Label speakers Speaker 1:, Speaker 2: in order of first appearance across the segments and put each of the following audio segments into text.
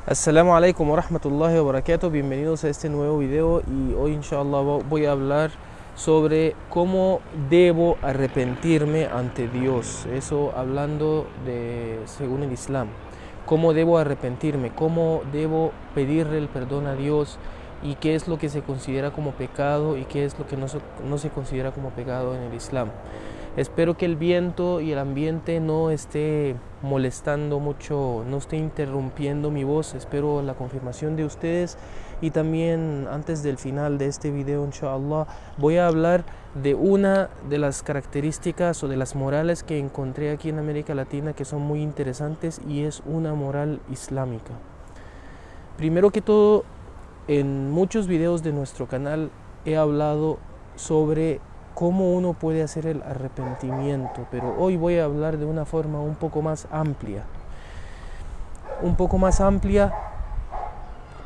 Speaker 1: Assalamu alaikum wa rahmatullahi wa barakatuh. Bienvenidos a este nuevo video y hoy inshallah voy a hablar sobre cómo debo arrepentirme ante Dios. Eso hablando de según el Islam. Cómo debo arrepentirme, cómo debo pedirle el perdón a Dios y qué es lo que se considera como pecado y qué es lo que no se considera como pecado en el Islam. Espero que el viento y el ambiente no esté molestando mucho, no esté interrumpiendo mi voz. Espero la confirmación de ustedes. Y también antes del final de este video, inshallah, voy a hablar de una de las características o de las morales que encontré aquí en América Latina que son muy interesantes, y es una moral islámica. Primero que todo, en muchos videos de nuestro canal he hablado sobre cómo uno puede hacer el arrepentimiento, pero hoy voy a hablar de una forma un poco más amplia.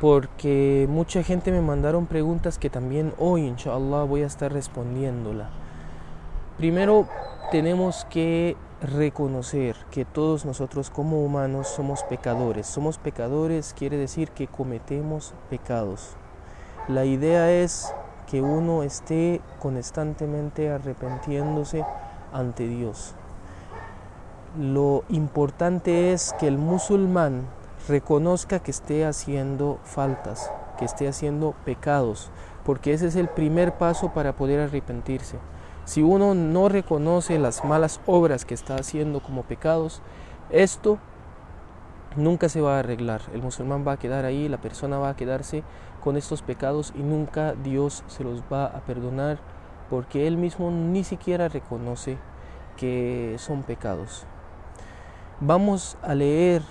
Speaker 1: Porque mucha gente me mandaron preguntas que también hoy, inshallah, voy a estar respondiéndola. Primero, tenemos que reconocer que todos nosotros como humanos somos pecadores. Somos pecadores quiere decir que cometemos pecados. La idea es que uno esté constantemente arrepintiéndose ante Dios. Lo importante es que el musulmán reconozca que esté haciendo faltas, que esté haciendo pecados, porque ese es el primer paso para poder arrepentirse. Si uno no reconoce las malas obras que está haciendo como pecados, esto nunca se va a arreglar. El musulmán va a quedar ahí, la persona va a quedarse con estos pecados y nunca Dios se los va a perdonar, porque él mismo ni siquiera reconoce que son pecados. Vamos a leer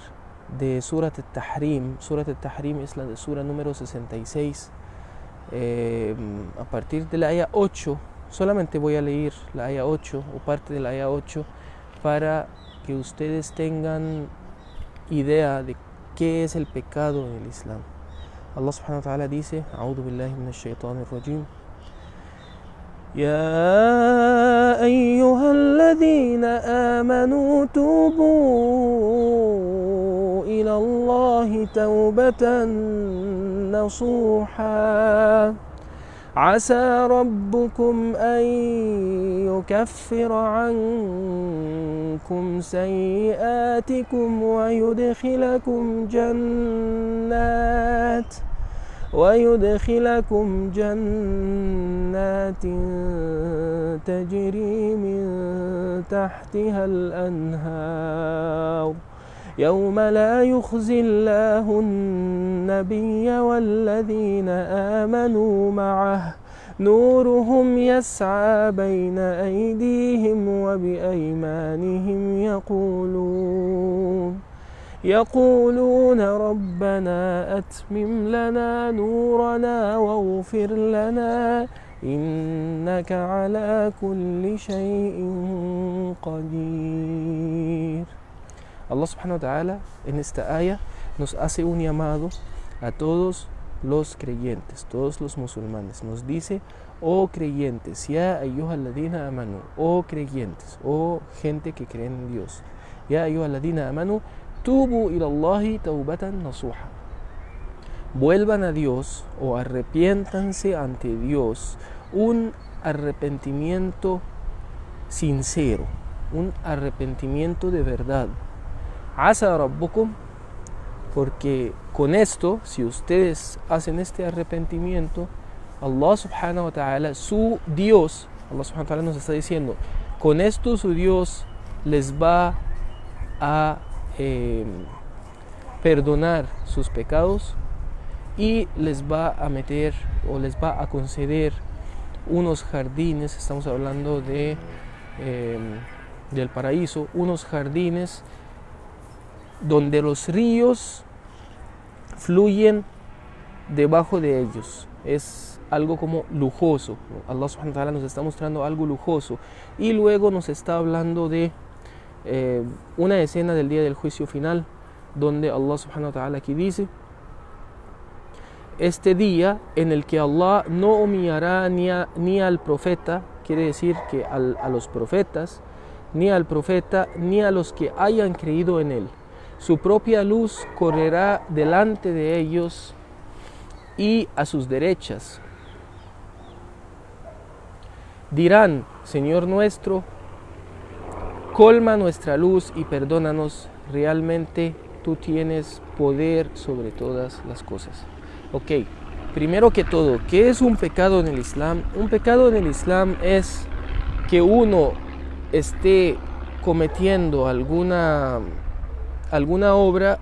Speaker 1: de Surat al-Tahrim. Surat al-Tahrim es la de Sura número 66, a partir de la aya 8. Solamente voy a leer la aya 8 o parte de la aya 8 para que ustedes tengan idea de qué es el pecado en el Islam. Allah subhanahu wa ta'ala dice: A'udhu billahi minash shaitanir rajim. Ya ayyuhalladhina amanu tubu ila Allahi tawbatan nasuha. عسى ربكم أن يكفر عنكم سيئاتكم ويدخلكم جنات تجري من تحتها الأنهار يوم لا يخزي الله النبي والذين آمنوا معه نورهم يسعى بين أيديهم وبأيمانهم يقولون ربنا أتمم لنا نورنا واغفر لنا إنك على كل شيء قدير. Allah subhanahu wa ta'ala en esta aya nos hace un llamado a todos los creyentes, todos los musulmanes. Nos dice: oh creyentes, ya ayyuhalladhina amanu, oh creyentes, oh gente que cree en Dios, ya ayyuhalladhina amanu tubu ila Allahi tawbatan nasuha. Vuelvan a Dios o arrepiéntanse ante Dios, un arrepentimiento sincero, un arrepentimiento de verdad. Asa rabbukum, porque con esto, si ustedes hacen este arrepentimiento, Allah subhanahu wa ta'ala, su Dios, Allah subhanahu wa ta'ala nos está diciendo, con esto su Dios les va a perdonar sus pecados y les va a meter o les va a conceder unos jardines. Estamos hablando de del paraíso, unos jardines donde los ríos fluyen debajo de ellos. Es algo como lujoso. Allah subhanahu wa ta'ala nos está mostrando algo lujoso y luego nos está hablando de una escena del día del juicio final, donde Allah subhanahu wa ta'ala aquí dice: este día en el que Allah no humillará ni al profeta, quiere decir que a los profetas, ni al profeta, ni a los que hayan creído en él, su propia luz correrá delante de ellos y a sus derechas. Dirán: Señor nuestro, colma nuestra luz y perdónanos, realmente tú tienes poder sobre todas las cosas. Ok, primero que todo, ¿qué es un pecado en el Islam? Un pecado en el Islam es que uno esté cometiendo alguna obra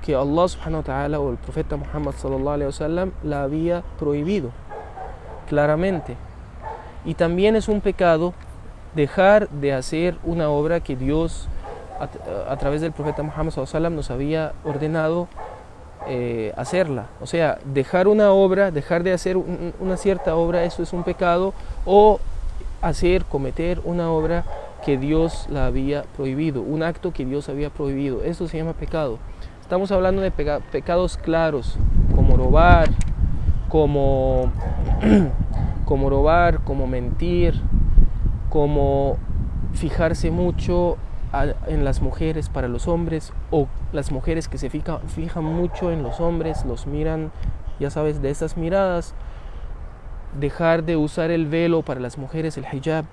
Speaker 1: que Allah subhanahu wa ta'ala o el profeta Muhammad sallallahu alaihi wasallam la había prohibido claramente. Y también es un pecado dejar de hacer una obra que Dios a través del profeta Muhammad sallallahu alaihi wasallam nos había ordenado hacerla. O sea, dejar una obra, dejar de hacer una cierta obra, eso es un pecado, o cometer una obra que Dios la había prohibido, un acto que Dios había prohibido. Eso se llama pecado. Estamos hablando de pecados claros, como robar, como mentir, como fijarse mucho en las mujeres para los hombres, o las mujeres que se fijan mucho en los hombres, los miran, ya sabes, de esas miradas. Dejar de usar el velo para las mujeres, el hijab,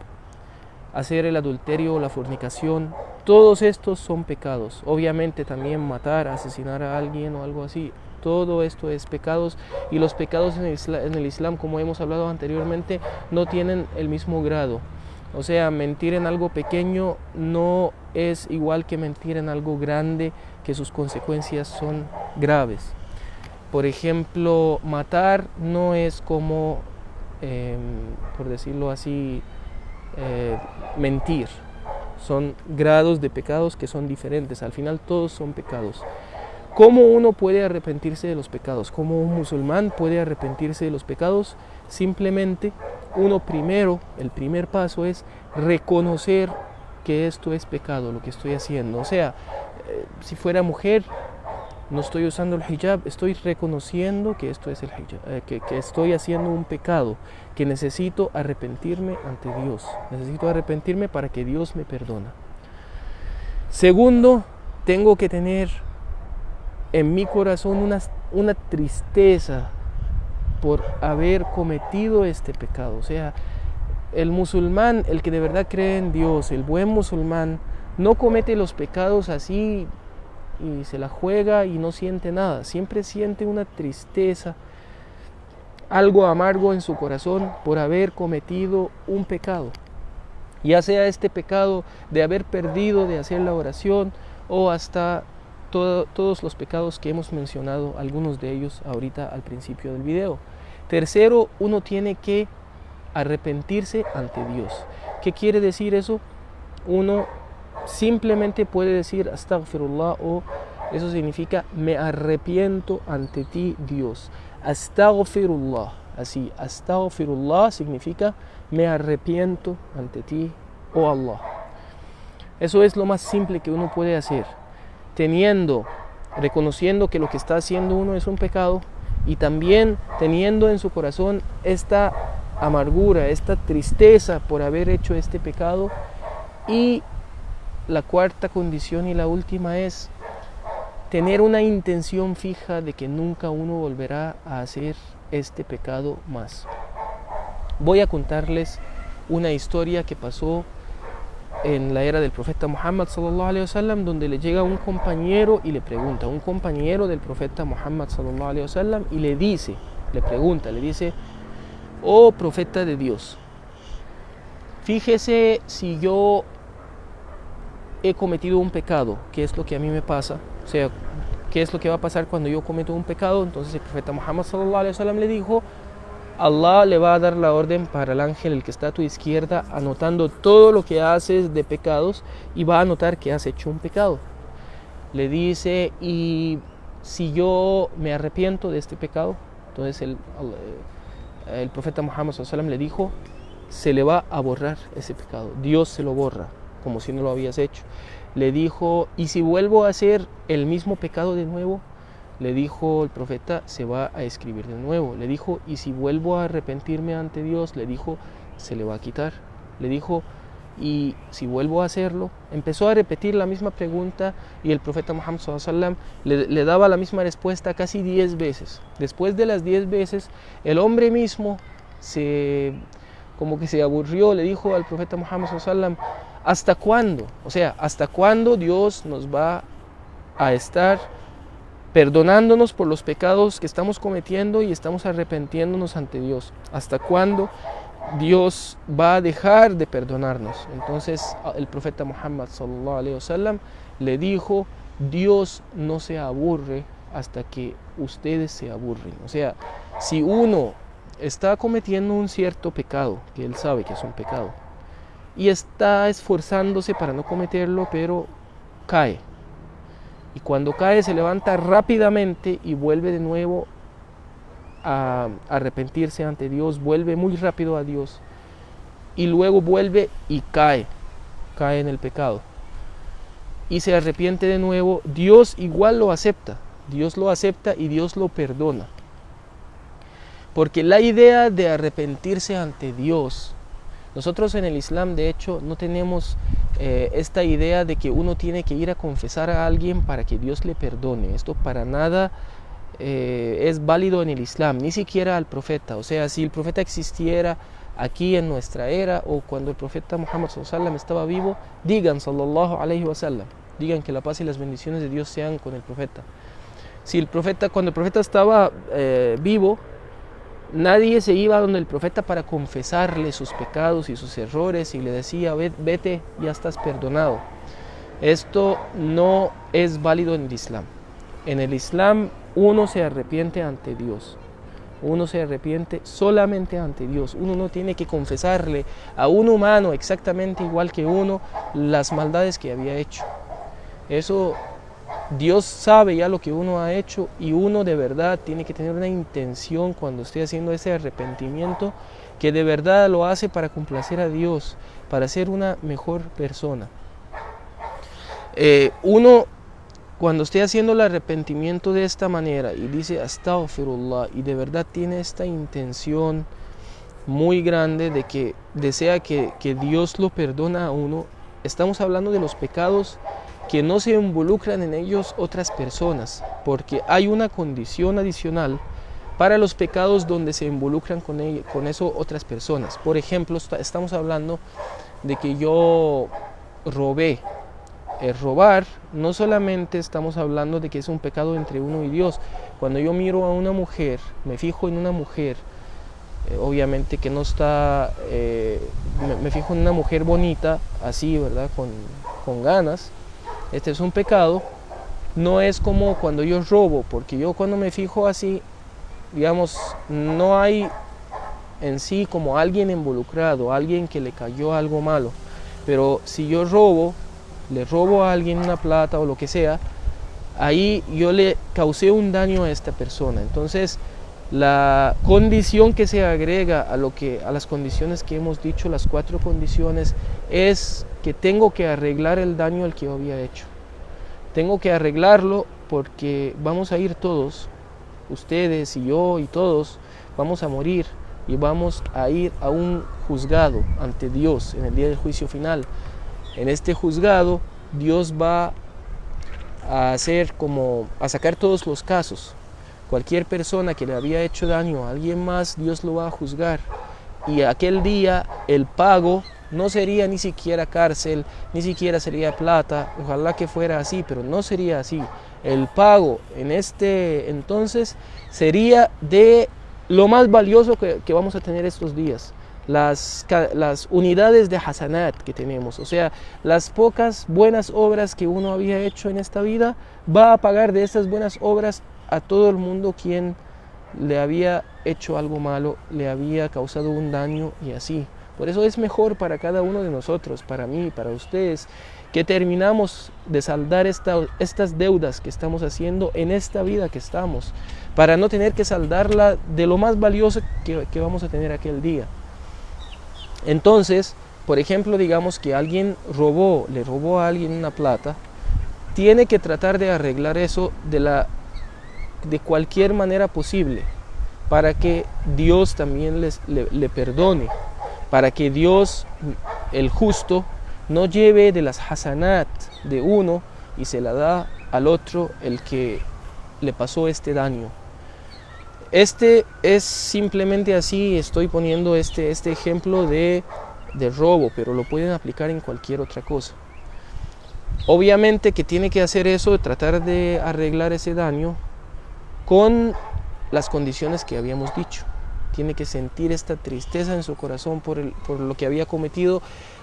Speaker 1: hacer el adulterio o la fornicación, todos estos son pecados. Obviamente también matar, asesinar a alguien o algo así, todo esto es pecados, y los pecados en el Islam, como hemos hablado anteriormente, no tienen el mismo grado. O sea, mentir en algo pequeño no es igual que mentir en algo grande, que sus consecuencias son graves. Por ejemplo, matar no es como, por decirlo así, mentir. Son grados de pecados que son diferentes. Al final todos son pecados. ¿Cómo uno puede arrepentirse de los pecados? ¿Cómo un musulmán puede arrepentirse de los pecados? Simplemente el primer paso es reconocer que esto es pecado, lo que estoy haciendo. O sea, si fuera mujer, no estoy usando el hijab, estoy reconociendo que esto es el hijab, que estoy haciendo un pecado, que necesito arrepentirme ante Dios. Necesito arrepentirme para que Dios me perdone. Segundo, tengo que tener en mi corazón una tristeza por haber cometido este pecado. O sea, el musulmán, el que de verdad cree en Dios, el buen musulmán, no comete los pecados así y se la juega y no siente nada. Siempre siente una tristeza, algo amargo en su corazón por haber cometido un pecado. Ya sea este pecado de haber perdido de hacer la oración, o hasta todos los pecados que hemos mencionado, algunos de ellos ahorita al principio del video. Tercero, uno tiene que arrepentirse ante Dios. ¿Qué quiere decir eso? Uno simplemente puede decir astaghfirullah, o eso significa me arrepiento ante ti, Dios. Astaghfirullah, así, astaghfirullah significa me arrepiento ante ti, oh Allah. Eso es lo más simple que uno puede hacer, reconociendo que lo que está haciendo uno es un pecado, y también teniendo en su corazón esta amargura, esta tristeza por haber hecho este pecado. Y la cuarta condición y la última es tener una intención fija de que nunca uno volverá a hacer este pecado más. Voy a contarles una historia que pasó en la era del profeta Muhammad sallallahu alaihi wasallam, donde le llega un compañero y le pregunta, un compañero del profeta Muhammad sallallahu alaihi wasallam, y le dice, oh profeta de Dios, fíjese si yo he cometido un pecado, ¿qué es lo que a mí me pasa? O sea, ¿qué es lo que va a pasar cuando yo cometo un pecado? Entonces el profeta Muhammad sallallahu alaihi wasallam le dijo: Allah le va a dar la orden para el ángel, el que está a tu izquierda, anotando todo lo que haces de pecados, y va a anotar que has hecho un pecado. Le dice: y si yo me arrepiento de este pecado, entonces el profeta Muhammad sallallahu alaihi wasallam le dijo: se le va a borrar ese pecado, Dios se lo borra, como si no lo habías hecho. Le dijo: y si vuelvo a hacer el mismo pecado de nuevo, le dijo el profeta, se va a escribir de nuevo. Le dijo: y si vuelvo a arrepentirme ante Dios, le dijo, se le va a quitar. Le dijo: y si vuelvo a hacerlo. Empezó a repetir la misma pregunta y el profeta Muhammad sallallahu alaihi wasallam le daba la misma respuesta casi 10 veces. Después de las 10 veces, el hombre mismo como que se aburrió, le dijo al profeta Muhammad sallallahu alaihi wasallam: ¿hasta cuándo? O sea, ¿hasta cuándo Dios nos va a estar perdonándonos por los pecados que estamos cometiendo y estamos arrepintiéndonos ante Dios? ¿Hasta cuándo Dios va a dejar de perdonarnos? Entonces el profeta Muhammad sallallahu alaihi wasallam le dijo: Dios no se aburre hasta que ustedes se aburren. O sea, si uno está cometiendo un cierto pecado, que él sabe que es un pecado, y está esforzándose para no cometerlo, pero cae, y cuando cae se levanta rápidamente y vuelve de nuevo a arrepentirse ante Dios, vuelve muy rápido a Dios, y luego vuelve y cae en el pecado, y se arrepiente de nuevo, Dios igual lo acepta y Dios lo perdona. Porque la idea de arrepentirse ante Dios, nosotros en el Islam de hecho no tenemos esta idea de que uno tiene que ir a confesar a alguien para que Dios le perdone. Esto para nada es válido en el Islam, ni siquiera al profeta. O sea, si el profeta existiera aquí en nuestra era, o cuando el profeta Muhammad sallallahu alaihi wasallam estaba vivo, digan sallallahu alaihi wasallam, digan que la paz y las bendiciones de Dios sean con el profeta. Cuando el profeta estaba vivo, nadie se iba donde el profeta para confesarle sus pecados y sus errores y le decía: vete, ya estás perdonado. Esto no es válido en el Islam. En el Islam uno se arrepiente ante Dios. Uno se arrepiente solamente ante Dios. Uno no tiene que confesarle a un humano exactamente igual que uno las maldades que había hecho. Eso Dios sabe ya lo que uno ha hecho, y uno de verdad tiene que tener una intención cuando esté haciendo ese arrepentimiento, que de verdad lo hace para complacer a Dios, para ser una mejor persona. Uno cuando esté haciendo el arrepentimiento de esta manera y dice astaghfirullah, y de verdad tiene esta intención muy grande de que desea que Dios lo perdona a uno, estamos hablando de los pecados que no se involucran en ellos otras personas, porque hay una condición adicional para los pecados donde se involucran con eso otras personas. Por ejemplo, estamos hablando de que yo robé. El robar, no solamente estamos hablando de que es un pecado entre uno y Dios. Cuando yo miro a una mujer, me fijo en una mujer, obviamente que no está, me fijo en una mujer bonita, así, ¿verdad? Con ganas. Este es un pecado. No es como cuando yo robo, porque yo cuando me fijo así, digamos, no hay en sí como alguien involucrado, alguien que le cayó algo malo. Pero si yo le robo a alguien una plata o lo que sea, ahí yo le causé un daño a esta persona. Entonces la condición que se agrega a las condiciones que hemos dicho, las 4 condiciones, es que tengo que arreglar el daño al que yo había hecho. Tengo que arreglarlo porque vamos a ir todos, ustedes y yo y todos, vamos a morir y vamos a ir a un juzgado ante Dios en el día del juicio final. En este juzgado Dios va a sacar todos los casos. Cualquier persona que le había hecho daño a alguien más, Dios lo va a juzgar. Y aquel día el pago no sería ni siquiera cárcel, ni siquiera sería plata. Ojalá que fuera así, pero no sería así. El pago en este entonces sería de lo más valioso que vamos a tener estos días. Las unidades de hasanat que tenemos, o sea, las pocas buenas obras que uno había hecho en esta vida, va a pagar de esas buenas obras a todo el mundo quien le había hecho algo malo, le había causado un daño y así. Por eso es mejor para cada uno de nosotros, para mí, para ustedes, que terminamos de saldar estas deudas que estamos haciendo en esta vida que estamos, para no tener que saldarla de lo más valioso que vamos a tener aquel día. Entonces, por ejemplo, digamos que alguien le robó a alguien una plata, tiene que tratar de arreglar eso de cualquier manera posible, para que Dios también le perdone, para que Dios el justo no lleve de las hasanat de uno y se la da al otro el que le pasó este daño. Este es simplemente así, estoy poniendo este ejemplo de robo, pero lo pueden aplicar en cualquier otra cosa. Obviamente que tiene que hacer eso, tratar de arreglar ese daño con las condiciones que habíamos dicho. Tiene que sentir esta tristeza en su corazón por lo que había cometido.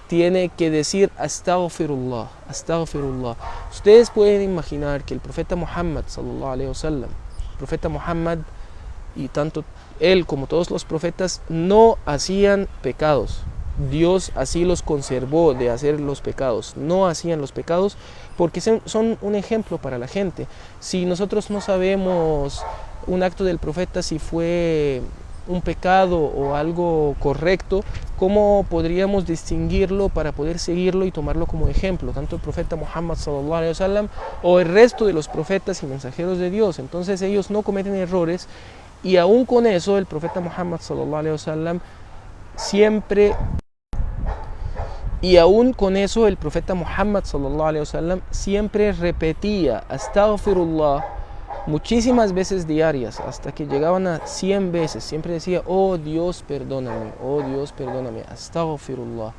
Speaker 1: Tiene que decir astaghfirullah, astaghfirullah. Ustedes pueden imaginar que el profeta Muhammad sallallahu alaihi wasallam, el profeta Muhammad, y tanto él como todos los profetas, no hacían pecados. Dios así los conservó de hacer los pecados. No hacían los pecados porque son un ejemplo para la gente. Si nosotros no sabemos un acto del profeta si fue un pecado o algo correcto, ¿cómo podríamos distinguirlo para poder seguirlo y tomarlo como ejemplo? Tanto el profeta Muhammad sallallahu alaihi wasallam o el resto de los profetas y mensajeros de Dios. Entonces ellos no cometen errores, y aún con eso el profeta Muhammad sallallahu alaihi wasallam siempre repetía astaghfirullah muchísimas veces diarias, hasta que llegaban a 100 veces. Siempre decía, oh Dios perdóname, astaghfirullah,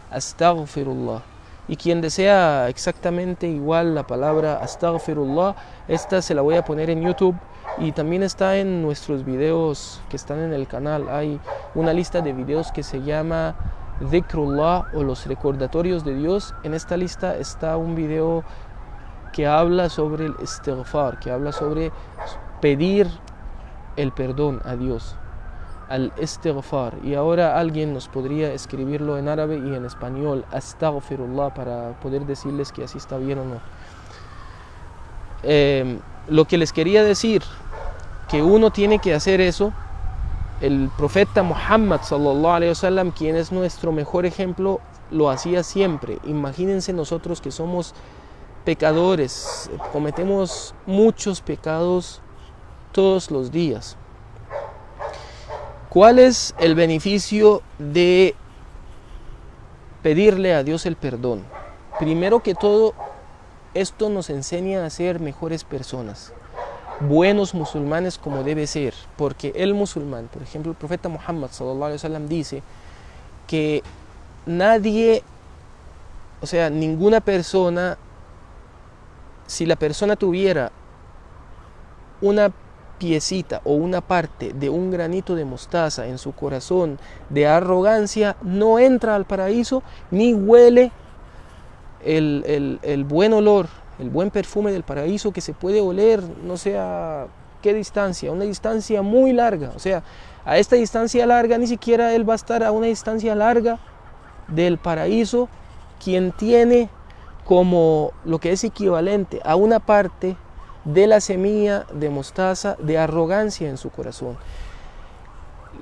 Speaker 1: astaghfirullah. Y quien desea exactamente igual la palabra astaghfirullah, esta se la voy a poner en YouTube, y también está en nuestros videos que están en el canal. Hay una lista de videos que se llama Dhikrullah, o los recordatorios de Dios. En esta lista está un video que habla sobre el istighfar, que habla sobre pedir el perdón a Dios, al istighfar. Y ahora alguien nos podría escribirlo en árabe y en español, astaghfirullah, para poder decirles que así está bien o no. Lo que les quería decir, que uno tiene que hacer eso. El profeta Muhammad sallallahu alaihi wasallam, quien es nuestro mejor ejemplo, lo hacía siempre. Imagínense nosotros que somos pecadores, cometemos muchos pecados todos los días. ¿Cuál es el beneficio de pedirle a Dios el perdón? Primero que todo, esto nos enseña a ser mejores personas, buenos musulmanes como debe ser, porque el musulmán, por ejemplo, el profeta Muhammad sallallahu alaihi wasallam dice que ninguna persona, si la persona tuviera una piecita o una parte de un granito de mostaza en su corazón de arrogancia, no entra al paraíso ni huele el buen olor, el buen perfume del paraíso, que se puede oler no sé a qué distancia, una distancia muy larga. O sea, a esta distancia larga ni siquiera él va a estar a una distancia larga del paraíso, quien tiene como lo que es equivalente a una parte de la semilla de mostaza de arrogancia en su corazón.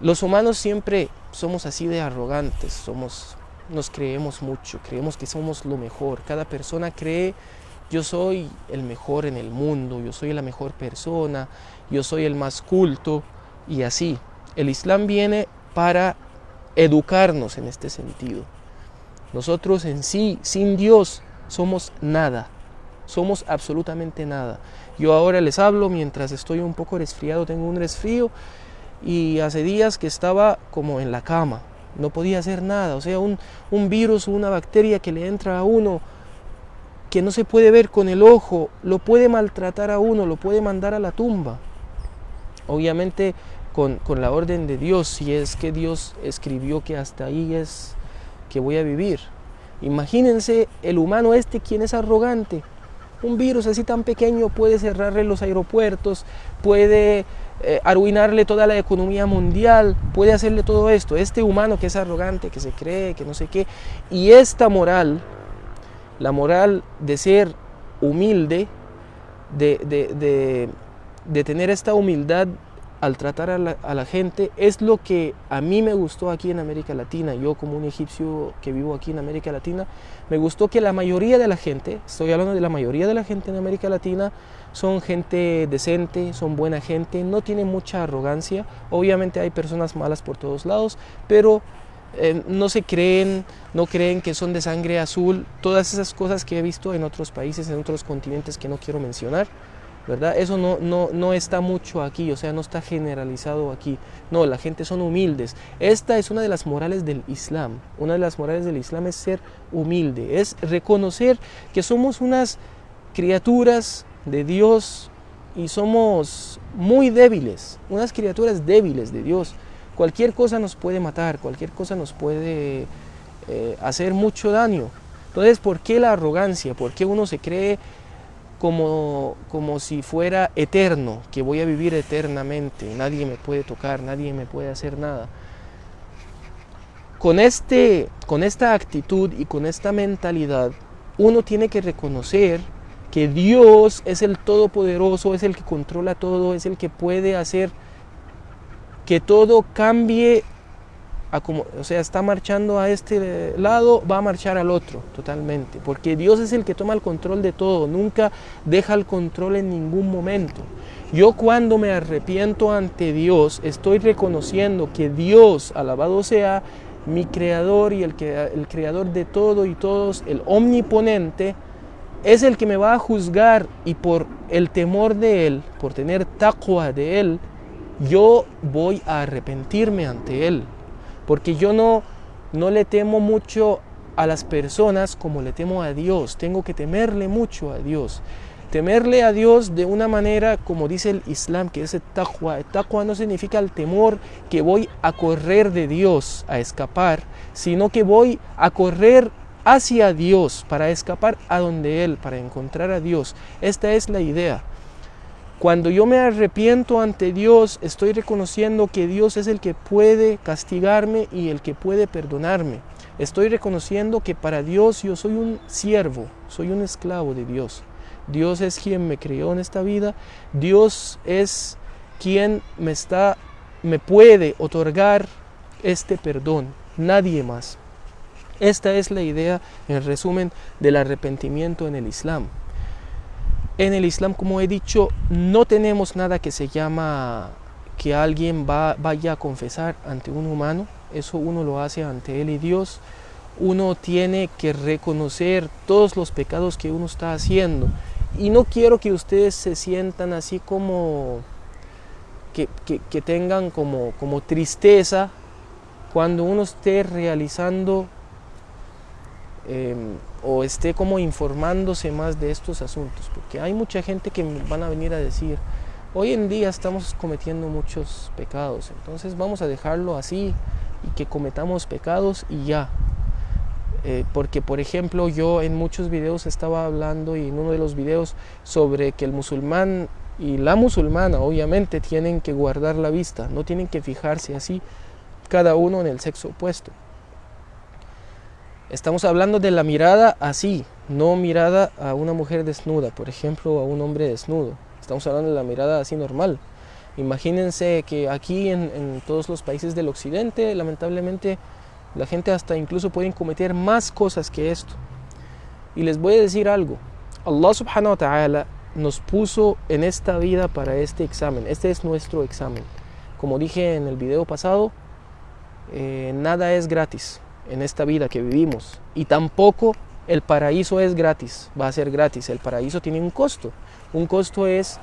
Speaker 1: Los humanos siempre somos así de arrogantes, nos creemos mucho, creemos que somos lo mejor. Cada persona cree, yo soy el mejor en el mundo, yo soy la mejor persona, yo soy el más culto, y así. El Islam viene para educarnos en este sentido. Nosotros en sí, sin Dios, somos nada, somos absolutamente nada. Yo ahora les hablo mientras estoy un poco resfriado, tengo un resfrío, y hace días que estaba como en la cama, no podía hacer nada. O sea, un virus o una bacteria que le entra a uno, que no se puede ver con el ojo, lo puede maltratar a uno, lo puede mandar a la tumba. Obviamente con la orden de Dios, si es que Dios escribió que hasta ahí es que voy a vivir. Imagínense el humano quien es arrogante. Un virus así tan pequeño puede cerrarle los aeropuertos, puede arruinarle toda la economía mundial, puede hacerle todo esto. Este humano que es arrogante, que se cree, que no sé qué. Y esta moral, la moral de ser humilde, de tener esta humildad al tratar a la gente, es lo que a mí me gustó aquí en América Latina. Yo, como un egipcio que vivo aquí en América Latina, me gustó que la mayoría de la gente, estoy hablando de la mayoría de la gente en América Latina, son gente decente, son buena gente, no tienen mucha arrogancia. Obviamente hay personas malas por todos lados, pero no creen que son de sangre azul, todas esas cosas que he visto en otros países, en otros continentes que no quiero mencionar, ¿verdad? Eso no está mucho aquí, o sea, no está generalizado aquí. No, la gente son humildes. Esta es una de las morales del Islam. Una de las morales del Islam es ser humilde, es reconocer que somos unas criaturas de Dios y somos muy débiles, unas criaturas débiles de Dios. Cualquier cosa nos puede matar, cualquier cosa nos puede hacer mucho daño. Entonces, ¿por qué la arrogancia? ¿Por qué uno se cree como si fuera eterno, que voy a vivir eternamente, nadie me puede tocar, nadie me puede hacer nada? Con esta actitud y con esta mentalidad, uno tiene que reconocer que Dios es el Todopoderoso, es el que controla todo, es el que puede hacer que todo cambie, o sea, está marchando a este lado, va a marchar al otro totalmente, porque Dios es el que toma el control de todo, nunca deja el control en ningún momento. Yo cuando me arrepiento ante Dios, estoy reconociendo que Dios, alabado sea, mi creador y el creador de todo y todos, el omniponente, es el que me va a juzgar, y por el temor de Él, por tener taqwa de Él, yo voy a arrepentirme ante Él. Porque yo no le temo mucho a las personas como le temo a Dios. Tengo que temerle mucho a Dios. Temerle a Dios de una manera, como dice el Islam, que es el taqwa. El taqwa no significa el temor que voy a correr de Dios, a escapar, sino que voy a correr hacia Dios, para escapar a donde Él, para encontrar a Dios. Esta es la idea. Cuando yo me arrepiento ante Dios, estoy reconociendo que Dios es el que puede castigarme y el que puede perdonarme. Estoy reconociendo que para Dios yo soy un siervo, soy un esclavo de Dios. Dios es quien me creó en esta vida. Dios es quien me puede otorgar este perdón, nadie más. Esta es la idea, en resumen, del arrepentimiento en el Islam. En el Islam, como he dicho, no tenemos nada que se llama que alguien vaya a confesar ante un humano. Eso uno lo hace ante Él y Dios. Uno tiene que reconocer todos los pecados que uno está haciendo. Y no quiero que ustedes se sientan así como que tengan como tristeza cuando uno esté realizando o esté como informándose más de estos asuntos, porque hay mucha gente que van a venir a decir: hoy en día estamos cometiendo muchos pecados, entonces vamos a dejarlo así y que cometamos pecados y ya. Porque, por ejemplo, yo en muchos videos estaba hablando, y en uno de los videos, sobre que el musulmán y la musulmana obviamente tienen que guardar la vista, no tienen que fijarse así cada uno en el sexo opuesto. Estamos hablando de la mirada así, no mirada a una mujer desnuda, por ejemplo, o a un hombre desnudo. Estamos hablando de la mirada así normal. Imagínense que aquí en todos los países del occidente, lamentablemente, la gente hasta incluso pueden cometer más cosas que esto. Y les voy a decir algo. Allah subhanahu wa ta'ala nos puso en esta vida para este examen. Este es nuestro examen. Como dije en el video pasado, nada es gratis en esta vida que vivimos, y tampoco el paraíso es gratis, va a ser gratis. El paraíso tiene un costo. Un costo es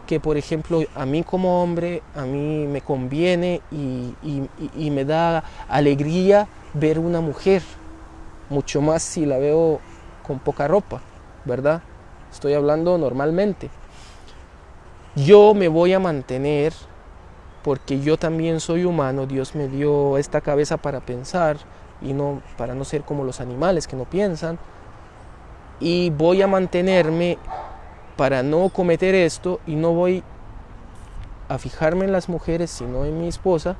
Speaker 1: que, por ejemplo, a mí como hombre, a mí me conviene y me da alegría ver una mujer, mucho más si la veo con poca ropa, ¿verdad? Estoy hablando normalmente. Yo me voy a mantener porque yo también soy humano. Dios me dio esta cabeza para pensar, y no para no ser como los animales que no piensan, y voy a mantenerme para no cometer esto, y no voy a fijarme en las mujeres sino en mi esposa,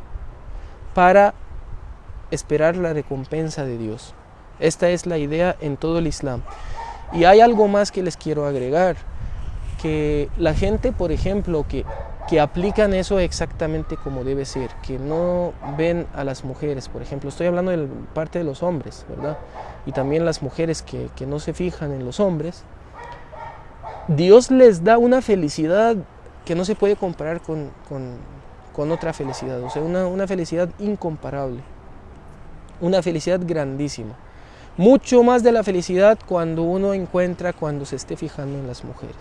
Speaker 1: para esperar la recompensa de Dios. Esta es la idea en todo el Islam. Y hay algo más que les quiero agregar, que la gente, por ejemplo, que aplican eso exactamente como debe ser, que no ven a las mujeres, por ejemplo, estoy hablando de parte de los hombres, ¿verdad? Y también las mujeres que no se fijan en los hombres. Dios les da una felicidad que no se puede comparar con otra felicidad, o sea, una felicidad incomparable. una felicidad grandísima. Mucho más de la felicidad cuando uno encuentra, cuando se esté fijando en las mujeres.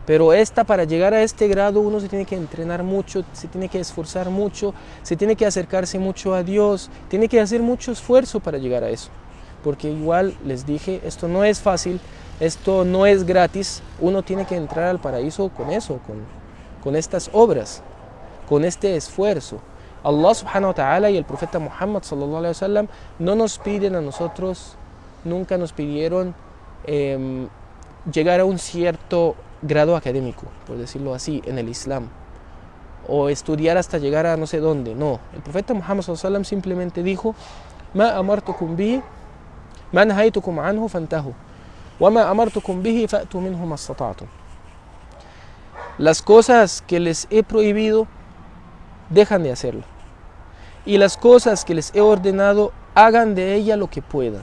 Speaker 1: Pero para llegar a este grado uno se tiene que entrenar mucho, se tiene que esforzar mucho, se tiene que acercarse mucho a Dios, tiene que hacer mucho esfuerzo para llegar a eso. Porque igual les dije, esto no es fácil, esto no es gratis, uno tiene que entrar al paraíso con eso, con estas obras, con este esfuerzo. Allah subhanahu wa ta'ala y el profeta Muhammad sallallahu alaihi wasallam no nos piden a nosotros, nunca nos pidieron llegar a un cierto grado académico, por decirlo así, en el Islam, o estudiar hasta llegar a no sé dónde. No, el profeta Muhammad sallallahu alaihi wasallam simplemente dijo: Ma amartukum bihi, ma nahaytukum anhu fantahu, wa ma amartukum bihi fa'tu minhu mastata'tum. Las cosas que les he prohibido, dejan de hacerlo, y las cosas que les he ordenado, hagan de ella lo que puedan.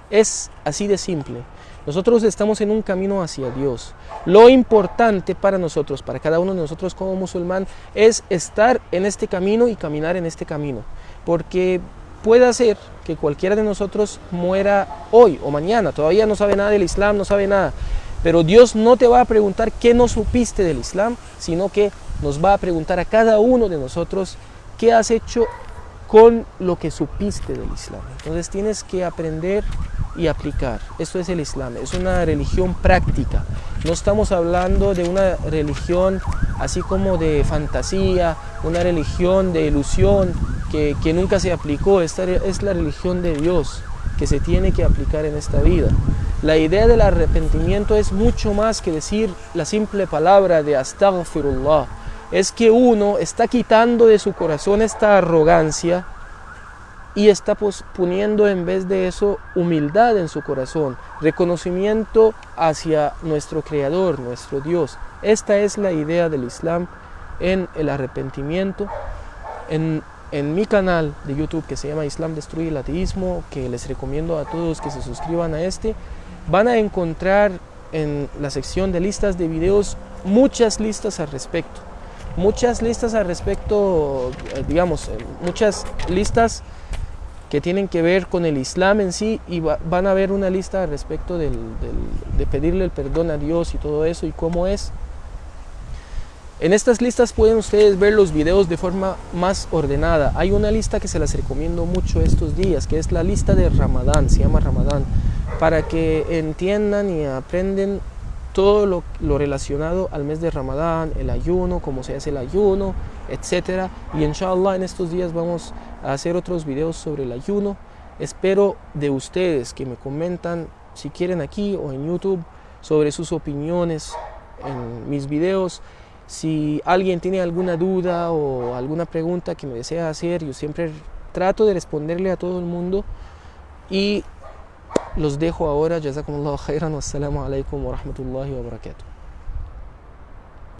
Speaker 1: Es así de simple. Nosotros estamos en un camino hacia Dios. Lo importante para nosotros, para cada uno de nosotros como musulmán, es estar en este camino y caminar en este camino. Porque puede ser que cualquiera de nosotros muera hoy o mañana, todavía no sabe nada del Islam, no sabe nada. Pero Dios no te va a preguntar qué no supiste del Islam, sino que nos va a preguntar a cada uno de nosotros qué has hecho con lo que supiste del Islam. Entonces tienes que aprender y aplicar. Esto es el Islam, es una religión práctica. No estamos hablando de una religión así como de fantasía, una religión de ilusión que nunca se aplicó. Esta es la religión de Dios que se tiene que aplicar en esta vida. La idea del arrepentimiento es mucho más que decir la simple palabra de astaghfirullah. Es que uno está quitando de su corazón esta arrogancia y está poniendo en vez de eso humildad en su corazón, reconocimiento hacia nuestro Creador, nuestro Dios. Esta es la idea del Islam en el arrepentimiento. En mi canal de YouTube, que se llama Islam Destruye el Ateísmo, que les recomiendo a todos que se suscriban a van a encontrar en la sección de listas de videos muchas listas al respecto. Muchas listas al respecto, muchas listas que tienen que ver con el Islam en sí, y van a ver una lista al respecto de pedirle el perdón a Dios y todo eso y cómo es. En estas listas pueden ustedes ver los videos de forma más ordenada. Hay una lista que se las recomiendo mucho estos días, que es la lista de Ramadán, se llama Ramadán, para que entiendan y aprenden todo lo relacionado al mes de Ramadán, el ayuno, cómo se hace el ayuno, etc. Y inshallah en estos días vamos a hacer otros videos sobre el ayuno. Espero de ustedes que me comentan, si quieren aquí o en YouTube, sobre sus opiniones en mis videos. Si alguien tiene alguna duda o alguna pregunta que me desea hacer, yo siempre trato de responderle a todo el mundo. Y los dejo ahora. Jazakumullahu khairan. Wassalamu alaikum wa rahmatullahi wa barakatuh.